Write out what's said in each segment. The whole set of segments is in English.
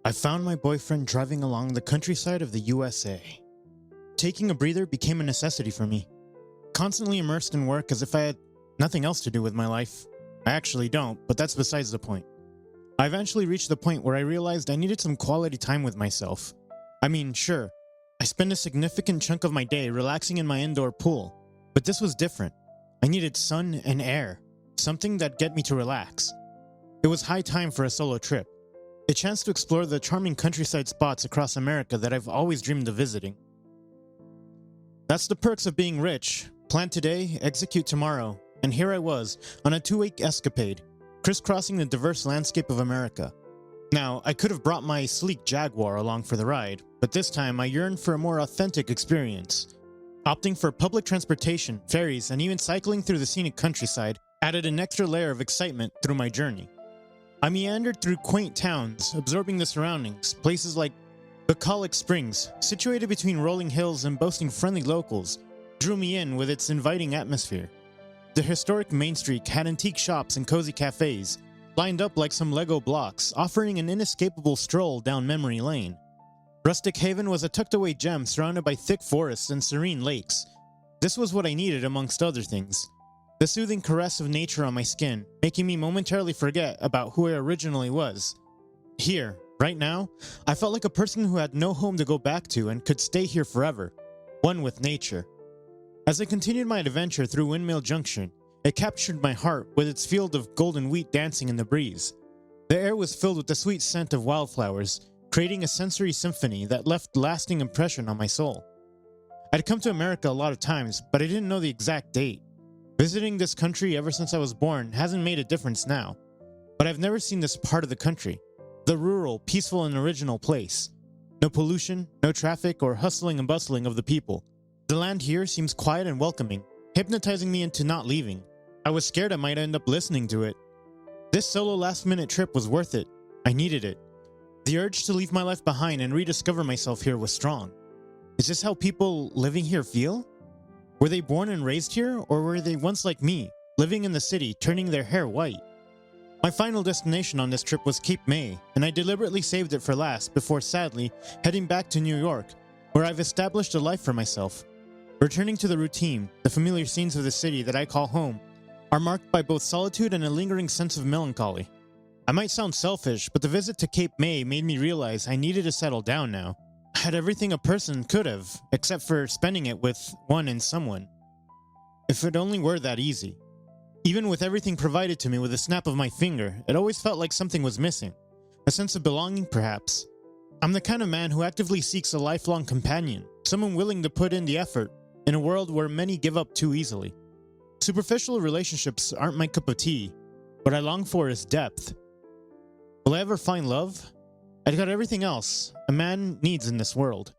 I found my boyfriend driving along the countryside of the USA. Taking a breather became a necessity for me. Constantly immersed in work as if I had nothing else to do with my life. I actually don't, but that's besides the point. I eventually reached the point where I realized I needed some quality time with myself. I mean, sure, I spend a significant chunk of my day relaxing in my indoor pool, but this was different. I needed sun and air, something that'd get me to relax. It was high time for a solo trip, a chance to explore the charming countryside spots across America that I've always dreamed of visiting. That's the perks of being rich. Plan today, execute tomorrow, and here I was, on a 2-week escapade, crisscrossing the diverse landscape of America. Now, I could have brought my sleek Jaguar along for the ride, but this time I yearned for a more authentic experience. Opting for public transportation, ferries, and even cycling through the scenic countryside added an extra layer of excitement through my journey. I meandered through quaint towns, absorbing the surroundings, places like Workaholic Springs, situated between rolling hills and boasting friendly locals, drew me in with its inviting atmosphere. The historic Main Street had antique shops and cozy cafes, lined up like some Lego blocks, offering an inescapable stroll down memory lane. Rustic Haven was a tucked-away gem surrounded by thick forests and serene lakes. This was what I needed amongst other things. The soothing caress of nature on my skin, making me momentarily forget about who I originally was. Here, right now, I felt like a person who had no home to go back to and could stay here forever, one with nature. As I continued my adventure through Windmill Junction, it captured my heart with its field of golden wheat dancing in the breeze. The air was filled with the sweet scent of wildflowers, creating a sensory symphony that left a lasting impression on my soul. I'd come to America a lot of times, but I didn't know the exact date. Visiting this country ever since I was born hasn't made a difference now, but I've never seen this part of the country, the rural, peaceful, and original place. No pollution, no traffic, or hustling and bustling of the people. The land here seems quiet and welcoming, hypnotizing me into not leaving. I was scared I might end up listening to it. This solo last-minute trip was worth it. I needed it. The urge to leave my life behind and rediscover myself here was strong. Is this how people living here feel? Were they born and raised here, or were they once like me, living in the city, turning their hair white? My final destination on this trip was Cape May, and I deliberately saved it for last before sadly heading back to New York, where I've established a life for myself. Returning to the routine, the familiar scenes of the city that I call home are marked by both solitude and a lingering sense of melancholy. I might sound selfish, but the visit to Cape May made me realize I needed to settle down now. I had everything a person could have, except for spending it with one and someone. If it only were that easy. Even with everything provided to me with a snap of my finger, it always felt like something was missing. A sense of belonging, perhaps. I'm the kind of man who actively seeks a lifelong companion, someone willing to put in the effort, in a world where many give up too easily. Superficial relationships aren't my cup of tea. What I long for is depth. Will I ever find love? I've got everything else a man needs in this world.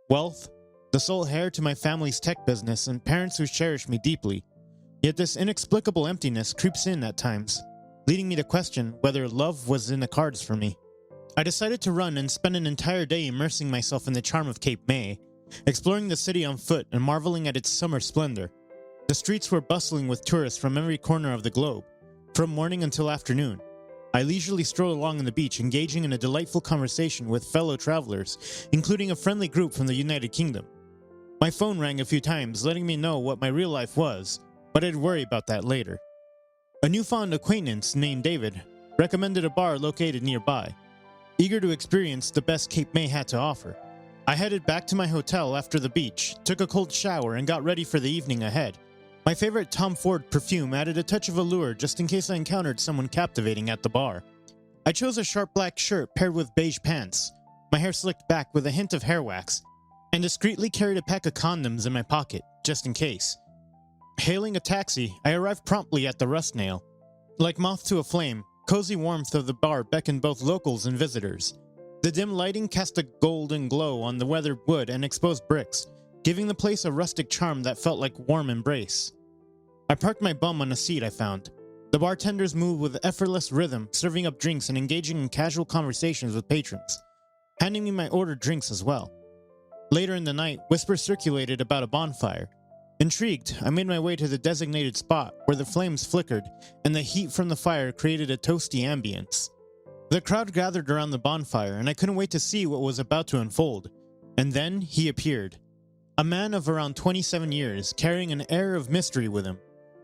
Wealth, the sole heir to my family's tech business, and parents who cherish me deeply. Yet this inexplicable emptiness creeps in at times, leading me to question whether love was in the cards for me. I decided to run and spend an entire day immersing myself in the charm of Cape May, exploring the city on foot and marveling at its summer splendor. The streets were bustling with tourists from every corner of the globe, from morning until afternoon. I leisurely strolled along the beach, engaging in a delightful conversation with fellow travelers, including a friendly group from the United Kingdom. My phone rang a few times, letting me know what my real life was, but I'd worry about that later. A newfound acquaintance named David recommended a bar located nearby. Eager to experience the best Cape May had to offer, I headed back to my hotel after the beach, took a cold shower, and got ready for the evening ahead. My favorite Tom Ford perfume added a touch of allure just in case I encountered someone captivating at the bar. I chose a sharp black shirt paired with beige pants, my hair slicked back with a hint of hair wax, and discreetly carried a pack of condoms in my pocket, just in case. Hailing a taxi, I arrived promptly at the Rust Nail. Like moth to a flame, cozy warmth of the bar beckoned both locals and visitors. The dim lighting cast a golden glow on the weathered wood and exposed bricks, giving the place a rustic charm that felt like warm embrace. I parked my bum on a seat I found. The bartenders moved with effortless rhythm, serving up drinks and engaging in casual conversations with patrons, handing me my ordered drinks as well. Later in the night, whispers circulated about a bonfire. Intrigued, I made my way to the designated spot where the flames flickered and the heat from the fire created a toasty ambience. The crowd gathered around the bonfire, and I couldn't wait to see what was about to unfold. And then he appeared. A man of around 27 years, carrying an air of mystery with him.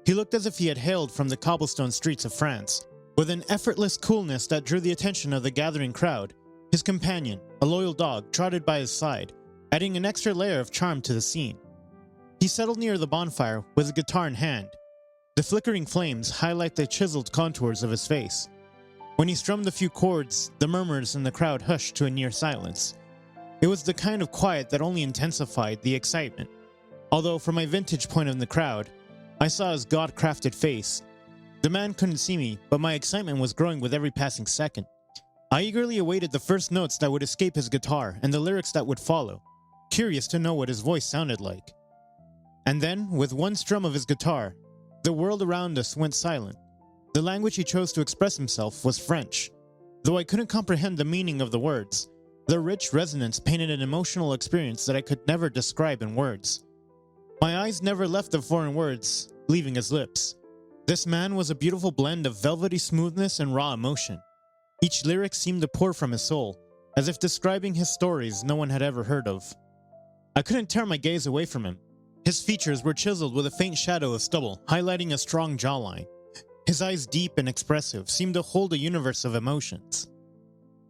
He looked as if he had hailed from the cobblestone streets of France. With an effortless coolness that drew the attention of the gathering crowd, his companion, a loyal dog, trotted by his side, adding an extra layer of charm to the scene. He settled near the bonfire with a guitar in hand. The flickering flames highlight the chiseled contours of his face. When he strummed a few chords, the murmurs in the crowd hushed to a near silence. It was the kind of quiet that only intensified the excitement. Although from my vantage point in the crowd, I saw his God-crafted face. The man couldn't see me, but my excitement was growing with every passing second. I eagerly awaited the first notes that would escape his guitar and the lyrics that would follow, curious to know what his voice sounded like. And then, with one strum of his guitar, the world around us went silent. The language he chose to express himself was French. Though I couldn't comprehend the meaning of the words, their rich resonance painted an emotional experience that I could never describe in words. My eyes never left the foreign words, leaving his lips. This man was a beautiful blend of velvety smoothness and raw emotion. Each lyric seemed to pour from his soul, as if describing his stories no one had ever heard of. I couldn't tear my gaze away from him. His features were chiseled with a faint shadow of stubble, highlighting a strong jawline. His eyes, deep and expressive, seemed to hold a universe of emotions.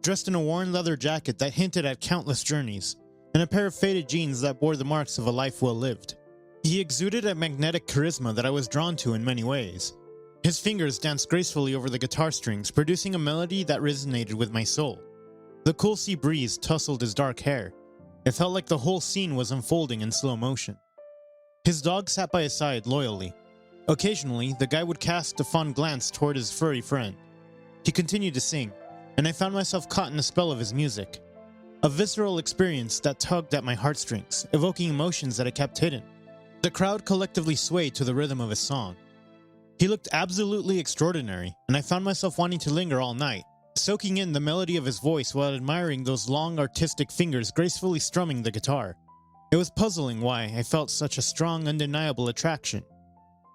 Dressed in a worn leather jacket that hinted at countless journeys, and a pair of faded jeans that bore the marks of a life well lived, he exuded a magnetic charisma that I was drawn to in many ways. His fingers danced gracefully over the guitar strings, producing a melody that resonated with my soul. The cool sea breeze tousled his dark hair. It felt like the whole scene was unfolding in slow motion. His dog sat by his side loyally. Occasionally, the guy would cast a fond glance toward his furry friend. He continued to sing, and I found myself caught in the spell of his music. A visceral experience that tugged at my heartstrings, evoking emotions that I kept hidden. The crowd collectively swayed to the rhythm of his song. He looked absolutely extraordinary, and I found myself wanting to linger all night, soaking in the melody of his voice while admiring those long artistic fingers gracefully strumming the guitar. It was puzzling why I felt such a strong, undeniable attraction.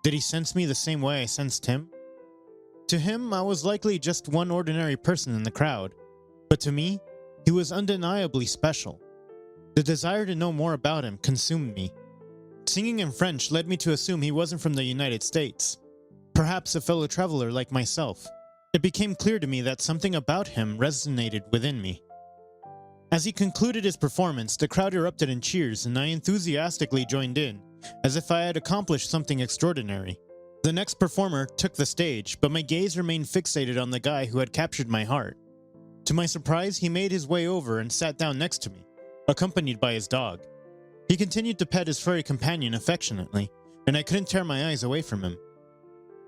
Did he sense me the same way I sensed him? To him, I was likely just one ordinary person in the crowd, but to me, he was undeniably special. The desire to know more about him consumed me. Singing in French led me to assume he wasn't from the United States, perhaps a fellow traveler like myself. It became clear to me that something about him resonated within me. As he concluded his performance, the crowd erupted in cheers, and I enthusiastically joined in, as if I had accomplished something extraordinary. The next performer took the stage, but my gaze remained fixated on the guy who had captured my heart. To my surprise, he made his way over and sat down next to me, accompanied by his dog. He continued to pet his furry companion affectionately, and I couldn't tear my eyes away from him.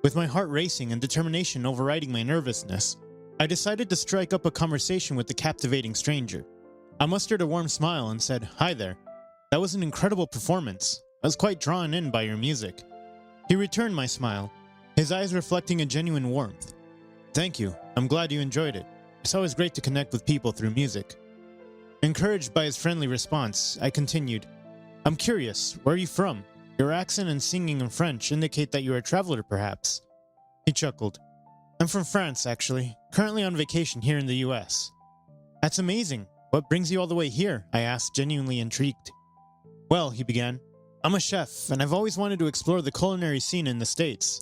With my heart racing and determination overriding my nervousness, I decided to strike up a conversation with the captivating stranger. I mustered a warm smile and said, "Hi there. That was an incredible performance. I was quite drawn in by your music." He returned my smile, his eyes reflecting a genuine warmth. "Thank you. I'm glad you enjoyed it. It's always great to connect with people through music." Encouraged by his friendly response, I continued, "I'm curious, where are you from? Your accent and singing in French indicate that you're a traveler, perhaps." He chuckled. "I'm from France, actually. Currently on vacation here in the US." "That's amazing. What brings you all the way here?" I asked, genuinely intrigued. "Well," he began, "I'm a chef, and I've always wanted to explore the culinary scene in the States.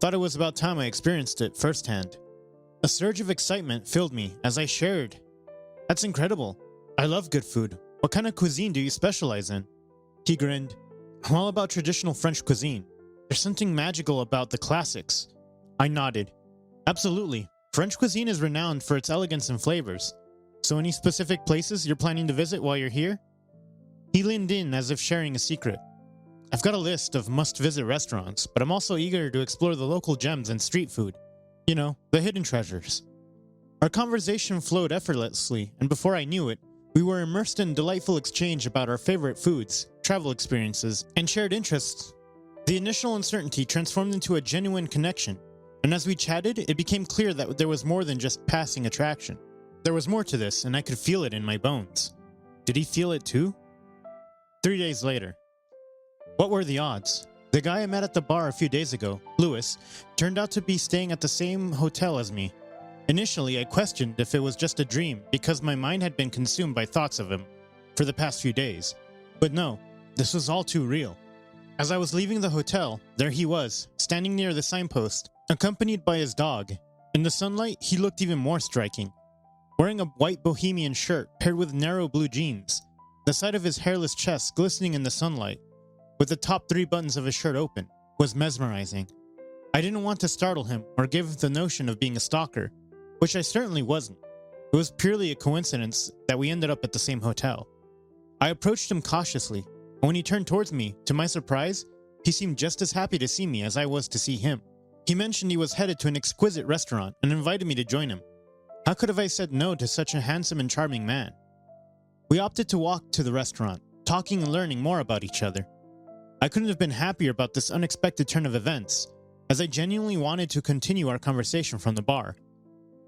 Thought it was about time I experienced it firsthand." A surge of excitement filled me as I shared. "That's incredible. I love good food. What kind of cuisine do you specialize in?" He grinned. "I'm all about traditional French cuisine. There's something magical about the classics." I nodded. "Absolutely. French cuisine is renowned for its elegance and flavors. So any specific places you're planning to visit while you're here?" He leaned in as if sharing a secret. "I've got a list of must-visit restaurants, but I'm also eager to explore the local gems and street food. You know, the hidden treasures." Our conversation flowed effortlessly, and before I knew it, we were immersed in delightful exchange about our favorite foods, travel experiences, and shared interests. The initial uncertainty transformed into a genuine connection, and as we chatted, it became clear that there was more than just passing attraction. There was more to this, and I could feel it in my bones. Did he feel it too? 3 days later. What were the odds? The guy I met at the bar a few days ago, Louis, turned out to be staying at the same hotel as me. Initially, I questioned if it was just a dream because my mind had been consumed by thoughts of him for the past few days. But no, this was all too real. As I was leaving the hotel, there he was, standing near the signpost, accompanied by his dog. In the sunlight, he looked even more striking. Wearing a white bohemian shirt paired with narrow blue jeans, the side of his hairless chest glistening in the sunlight, with the top 3 buttons of his shirt open, was mesmerizing. I didn't want to startle him or give the notion of being a stalker, which I certainly wasn't. It was purely a coincidence that we ended up at the same hotel. I approached him cautiously, and when he turned towards me, to my surprise, he seemed just as happy to see me as I was to see him. He mentioned he was headed to an exquisite restaurant and invited me to join him. How could have I said no to such a handsome and charming man? We opted to walk to the restaurant, talking and learning more about each other. I couldn't have been happier about this unexpected turn of events, as I genuinely wanted to continue our conversation from the bar.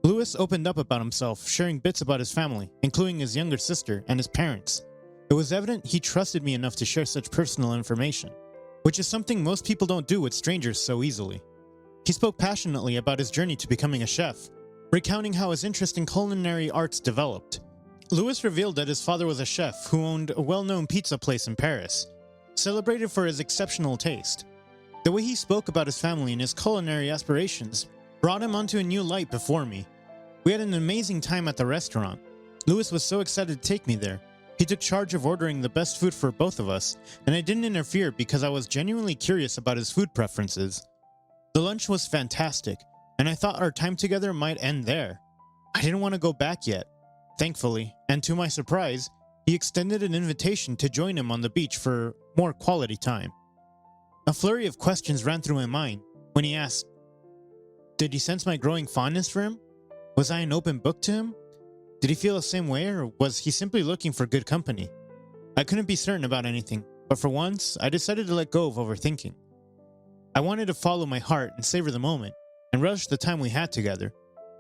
Lewis opened up about himself, sharing bits about his family, including his younger sister and his parents. It was evident he trusted me enough to share such personal information, which is something most people don't do with strangers so easily. He spoke passionately about his journey to becoming a chef, recounting how his interest in culinary arts developed. Lewis revealed that his father was a chef who owned a well-known pizza place in Paris, celebrated for his exceptional taste. The way he spoke about his family and his culinary aspirations brought him onto a new light before me. We had an amazing time at the restaurant. Lewis was so excited to take me there. He took charge of ordering the best food for both of us, and I didn't interfere because I was genuinely curious about his food preferences. The lunch was fantastic, and I thought our time together might end there. I didn't want to go back yet. Thankfully, and to my surprise, he extended an invitation to join him on the beach for more quality time. A flurry of questions ran through my mind when he asked, did he sense my growing fondness for him? Was I an open book to him? Did he feel the same way, or was he simply looking for good company? I couldn't be certain about anything, but for once, I decided to let go of overthinking. I wanted to follow my heart and savor the moment, and relish the time we had together,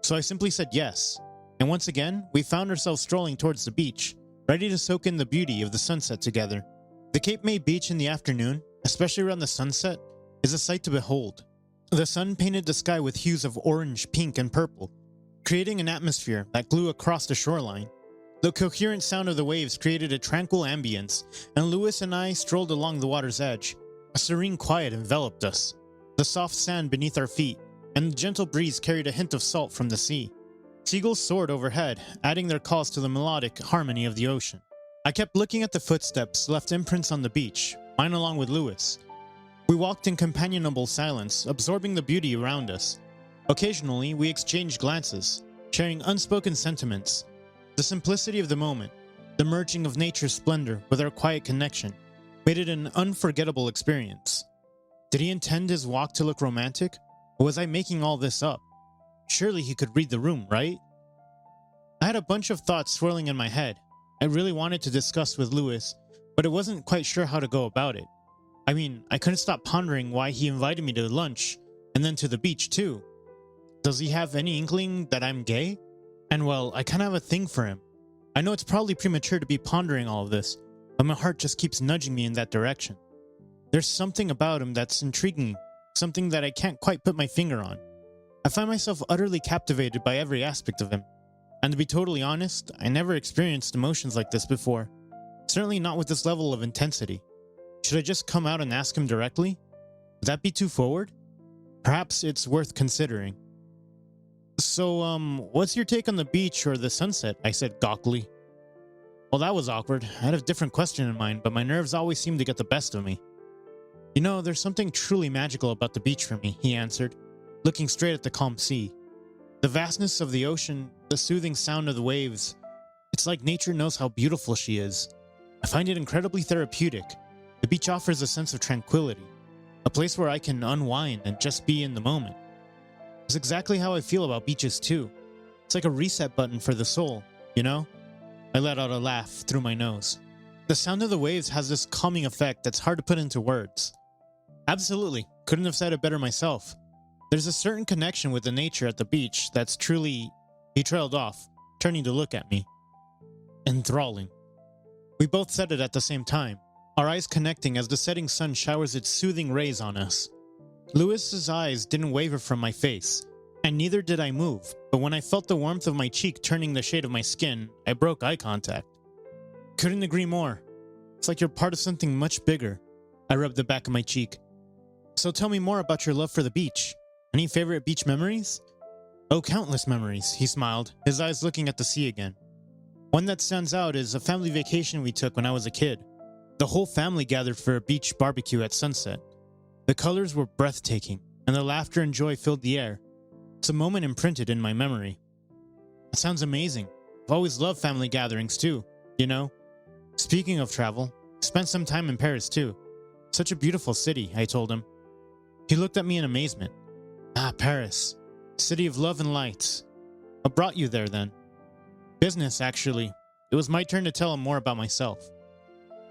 so I simply said yes. And once again, we found ourselves strolling towards the beach, ready to soak in the beauty of the sunset together. The Cape May beach in the afternoon, especially around the sunset, is a sight to behold. The sun painted the sky with hues of orange, pink, and purple, creating an atmosphere that glowed across the shoreline. The coherent sound of the waves created a tranquil ambience, and Lewis and I strolled along the water's edge. A serene quiet enveloped us, the soft sand beneath our feet, and the gentle breeze carried a hint of salt from the sea. Seagulls soared overhead, adding their calls to the melodic harmony of the ocean. I kept looking at the footsteps left imprints on the beach, mine along with Lewis. We walked in companionable silence, absorbing the beauty around us. Occasionally, we exchanged glances, sharing unspoken sentiments. The simplicity of the moment, the merging of nature's splendor with our quiet connection, made it an unforgettable experience. Did he intend his walk to look romantic, or was I making all this up? Surely he could read the room, right? I had a bunch of thoughts swirling in my head. I really wanted to discuss with Lewis, but I wasn't quite sure how to go about it. I mean, I couldn't stop pondering why he invited me to lunch, and then to the beach too. Does he have any inkling that I'm gay? And well, I kind of have a thing for him. I know it's probably premature to be pondering all of this, but my heart just keeps nudging me in that direction. There's something about him that's intriguing, something that I can't quite put my finger on. I find myself utterly captivated by every aspect of him. And to be totally honest, I never experienced emotions like this before. Certainly not with this level of intensity. Should I just come out and ask him directly? Would that be too forward? Perhaps it's worth considering. So, what's your take on the beach or the sunset? I said gawkily. Well, that was awkward. I had a different question in mind, but my nerves always seem to get the best of me. You know, there's something truly magical about the beach for me, he answered, looking straight at the calm sea. The vastness of the ocean, the soothing sound of the waves. It's like nature knows how beautiful she is. I find it incredibly therapeutic. The beach offers a sense of tranquility, a place where I can unwind and just be in the moment. It's exactly how I feel about beaches too. It's like a reset button for the soul, you know? I let out a laugh through my nose. The sound of the waves has this calming effect that's hard to put into words. Absolutely, couldn't have said it better myself. There's a certain connection with the nature at the beach that's truly... He trailed off, turning to look at me. Enthralling. We both said it at the same time, our eyes connecting as the setting sun showers its soothing rays on us. Lewis's eyes didn't waver from my face, And neither did I move, but when I felt the warmth of my cheek turning the shade of my skin, I broke eye contact. Couldn't agree more. It's like you're part of something much bigger. I rubbed the back of my cheek. So tell me more about your love for the beach. Any favorite beach memories? Oh, countless memories, he smiled, his eyes looking at the sea again. One that stands out is a family vacation we took when I was a kid. The whole family gathered for a beach barbecue at sunset. The colors were breathtaking, and the laughter and joy filled the air. It's a moment imprinted in my memory. That sounds amazing. I've always loved family gatherings too, you know? Speaking of travel, I spent some time in Paris too. Such a beautiful city, I told him. He looked at me in amazement. Ah, Paris. City of love and lights. What brought you there then? Business, actually. It was my turn to tell him more about myself.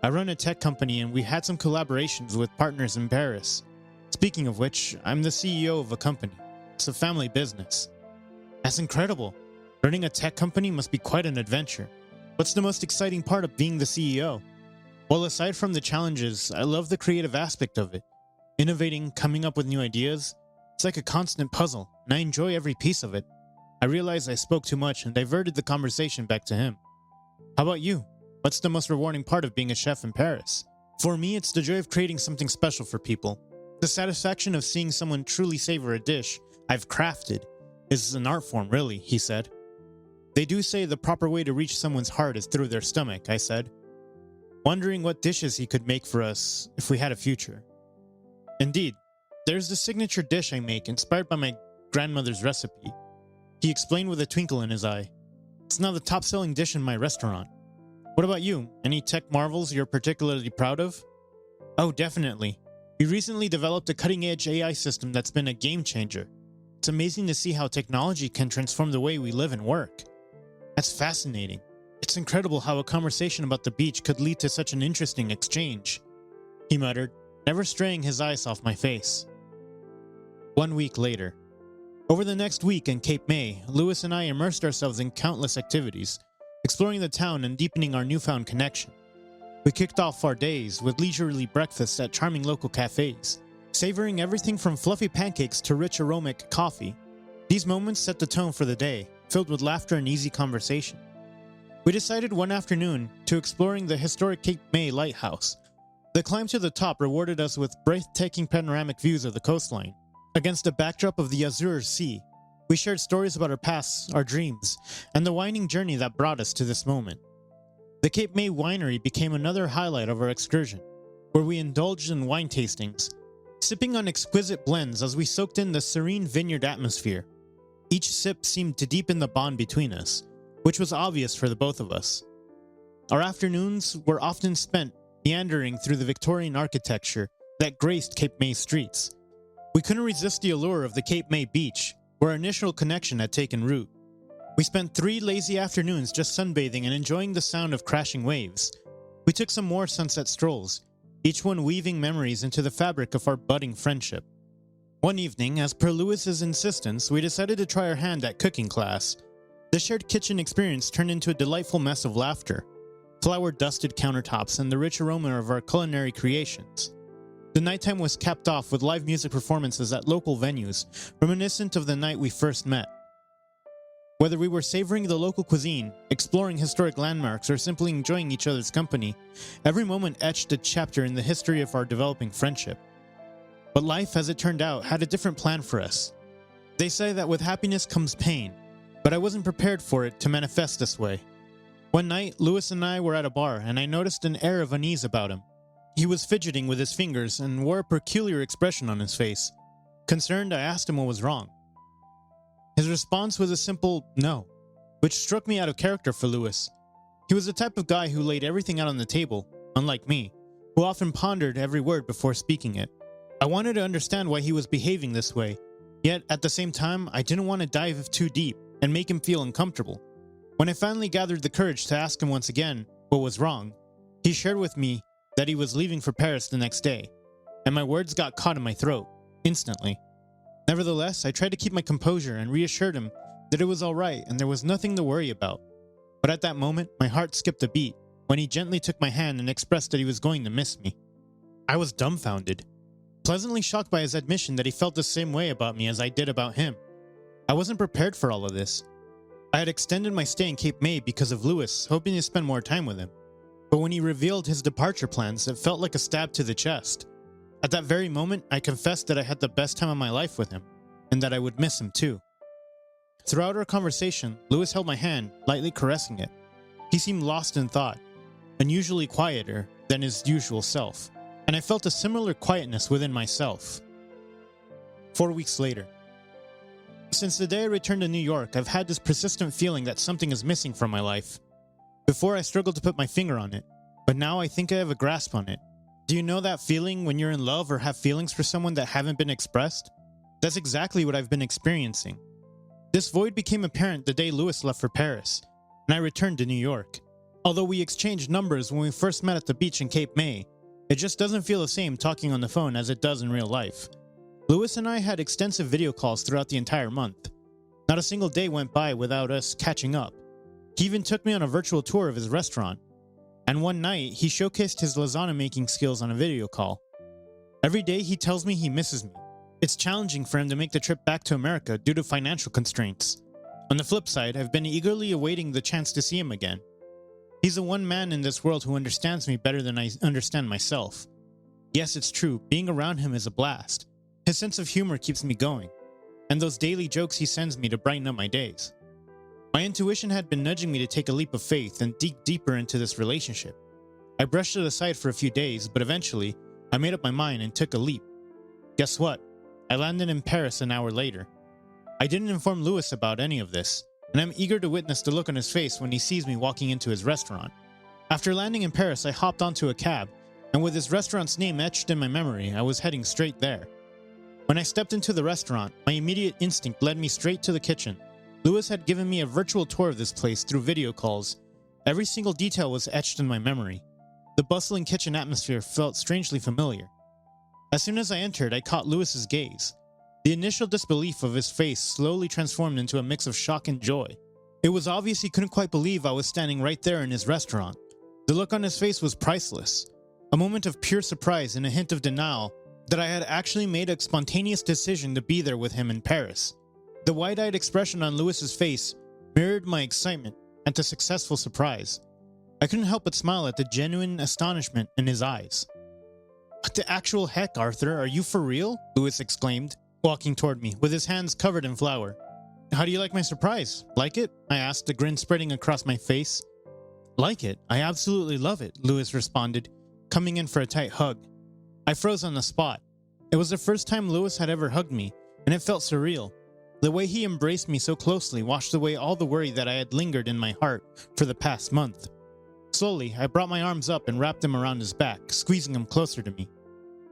I run a tech company and we had some collaborations with partners in Paris. Speaking of which, I'm the CEO of a company. It's a family business. That's incredible. Running a tech company must be quite an adventure. What's the most exciting part of being the CEO? Well, aside from the challenges, I love the creative aspect of it. Innovating, coming up with new ideas. It's like a constant puzzle, and I enjoy every piece of it. I realized I spoke too much and diverted the conversation back to him. How about you? What's the most rewarding part of being a chef in Paris? For me, it's the joy of creating something special for people. The satisfaction of seeing someone truly savor a dish I've crafted is an art form, really, he said. They do say the proper way to reach someone's heart is through their stomach, I said, wondering what dishes he could make for us if we had a future. Indeed, there's the signature dish I make inspired by my grandmother's recipe. He explained with a twinkle in his eye. It's now the top-selling dish in my restaurant. What about you? Any tech marvels you're particularly proud of? Oh, definitely. We recently developed a cutting-edge AI system that's been a game-changer. It's amazing to see how technology can transform the way we live and work. That's fascinating. It's incredible how a conversation about the beach could lead to such an interesting exchange, he muttered, never straying his eyes off my face. 1 week later. Over the next week in Cape May, Lewis and I immersed ourselves in countless activities, exploring the town and deepening our newfound connection. We kicked off our days with leisurely breakfasts at charming local cafes, savoring everything from fluffy pancakes to rich aromatic coffee. These moments set the tone for the day, filled with laughter and easy conversation. We decided one afternoon to exploring the historic Cape May lighthouse. The climb to the top rewarded us with breathtaking panoramic views of the coastline. Against the backdrop of the azure sea, we shared stories about our pasts, our dreams, and the winding journey that brought us to this moment. The Cape May winery became another highlight of our excursion, where we indulged in wine tastings, sipping on exquisite blends as we soaked in the serene vineyard atmosphere. Each sip seemed to deepen the bond between us, which was obvious for the both of us. Our afternoons were often spent meandering through the Victorian architecture that graced Cape May streets. We couldn't resist the allure of the Cape May beach, where our initial connection had taken root. We spent 3 lazy afternoons just sunbathing and enjoying the sound of crashing waves. We took some more sunset strolls, each one weaving memories into the fabric of our budding friendship. One evening, as per Lewis's insistence, we decided to try our hand at cooking class. The shared kitchen experience turned into a delightful mess of laughter, flour-dusted countertops, and the rich aroma of our culinary creations. The nighttime was capped off with live music performances at local venues, reminiscent of the night we first met. Whether we were savoring the local cuisine, exploring historic landmarks, or simply enjoying each other's company, every moment etched a chapter in the history of our developing friendship. But life, as it turned out, had a different plan for us. They say that with happiness comes pain, but I wasn't prepared for it to manifest this way. One night, Lewis and I were at a bar, and I noticed an air of unease about him. He was fidgeting with his fingers and wore a peculiar expression on his face. Concerned, I asked him what was wrong. His response was a simple no, which struck me out of character for Lewis. He was the type of guy who laid everything out on the table, unlike me, who often pondered every word before speaking it. I wanted to understand why he was behaving this way, yet at the same time, I didn't want to dive too deep and make him feel uncomfortable. When I finally gathered the courage to ask him once again what was wrong, he shared with me that he was leaving for Paris the next day, and my words got caught in my throat, instantly. Nevertheless, I tried to keep my composure and reassured him that it was alright and there was nothing to worry about. But at that moment, my heart skipped a beat when he gently took my hand and expressed that he was going to miss me. I was dumbfounded, pleasantly shocked by his admission that he felt the same way about me as I did about him. I wasn't prepared for all of this. I had extended my stay in Cape May because of Lewis, hoping to spend more time with him. But when he revealed his departure plans, it felt like a stab to the chest. At that very moment, I confessed that I had the best time of my life with him, and that I would miss him too. Throughout our conversation, Lewis held my hand, lightly caressing it. He seemed lost in thought, unusually quieter than his usual self, and I felt a similar quietness within myself. 4 weeks later. Since the day I returned to New York, I've had this persistent feeling that something is missing from my life. Before I struggled to put my finger on it, but now I think I have a grasp on it. Do you know that feeling when you're in love or have feelings for someone that haven't been expressed? That's exactly what I've been experiencing. This void became apparent the day Lewis left for Paris, and I returned to New York. Although we exchanged numbers when we first met at the beach in Cape May, it just doesn't feel the same talking on the phone as it does in real life. Lewis and I had extensive video calls throughout the entire month. Not a single day went by without us catching up. He even took me on a virtual tour of his restaurant. And one night, he showcased his lasagna making skills on a video call. Every day he tells me he misses me. It's challenging for him to make the trip back to America due to financial constraints. On the flip side, I've been eagerly awaiting the chance to see him again. He's the one man in this world who understands me better than I understand myself. Yes, it's true, being around him is a blast. His sense of humor keeps me going, and those daily jokes he sends me to brighten up my days. My intuition had been nudging me to take a leap of faith and dig deeper into this relationship. I brushed it aside for a few days, but eventually, I made up my mind and took a leap. Guess what? I landed in Paris an hour later. I didn't inform Lewis about any of this, and I'm eager to witness the look on his face when he sees me walking into his restaurant. After landing in Paris, I hopped onto a cab, and with his restaurant's name etched in my memory, I was heading straight there. When I stepped into the restaurant, my immediate instinct led me straight to the kitchen. Lewis had given me a virtual tour of this place through video calls. Every single detail was etched in my memory. The bustling kitchen atmosphere felt strangely familiar. As soon as I entered, I caught Lewis's gaze. The initial disbelief of his face slowly transformed into a mix of shock and joy. It was obvious he couldn't quite believe I was standing right there in his restaurant. The look on his face was priceless. A moment of pure surprise and a hint of denial that I had actually made a spontaneous decision to be there with him in Paris. The wide-eyed expression on Lewis's face mirrored my excitement and the successful surprise. I couldn't help but smile at the genuine astonishment in his eyes. "What the actual heck, Arthur? Are you for real?" Lewis exclaimed, walking toward me with his hands covered in flour. "How do you like my surprise? Like it?" I asked, a grin spreading across my face. "Like it? I absolutely love it," Lewis responded, coming in for a tight hug. I froze on the spot. It was the first time Lewis had ever hugged me, and it felt surreal. The way he embraced me so closely washed away all the worry that I had lingered in my heart for the past month. Slowly, I brought my arms up and wrapped them around his back, squeezing him closer to me.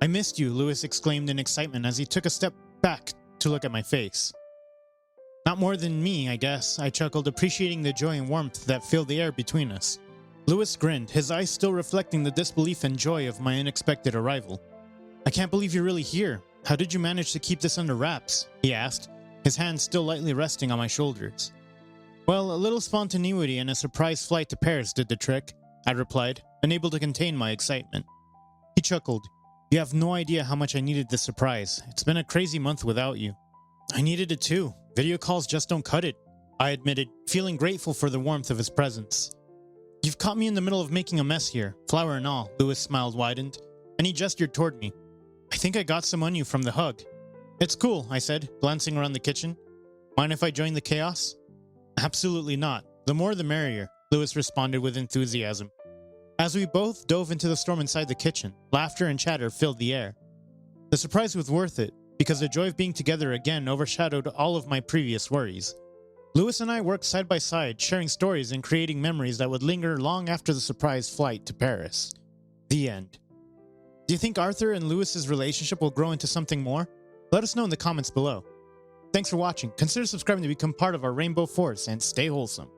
"I missed you," Lewis exclaimed in excitement as he took a step back to look at my face. "Not more than me, I guess," I chuckled, appreciating the joy and warmth that filled the air between us. Lewis grinned, his eyes still reflecting the disbelief and joy of my unexpected arrival. "I can't believe you're really here. How did you manage to keep this under wraps?" he asked, his hands still lightly resting on my shoulders. "Well, a little spontaneity and a surprise flight to Paris did the trick," I replied, unable to contain my excitement. He chuckled. "You have no idea how much I needed this surprise. It's been a crazy month without you." "I needed it too. Video calls just don't cut it," I admitted, feeling grateful for the warmth of his presence. "You've caught me in the middle of making a mess here, flour and all," Lewis' smile widened, and he gestured toward me. "I think I got some on you from the hug." "It's cool," I said, glancing around the kitchen. "Mind if I join the chaos?" "Absolutely not. The more the merrier," Lewis responded with enthusiasm. As we both dove into the storm inside the kitchen, laughter and chatter filled the air. The surprise was worth it, because the joy of being together again overshadowed all of my previous worries. Lewis and I worked side by side, sharing stories and creating memories that would linger long after the surprise flight to Paris. The end. Do you think Arthur and Lewis's relationship will grow into something more? Let us know in the comments below. Thanks for watching. Consider subscribing to become part of our Rainbow Force and stay wholesome.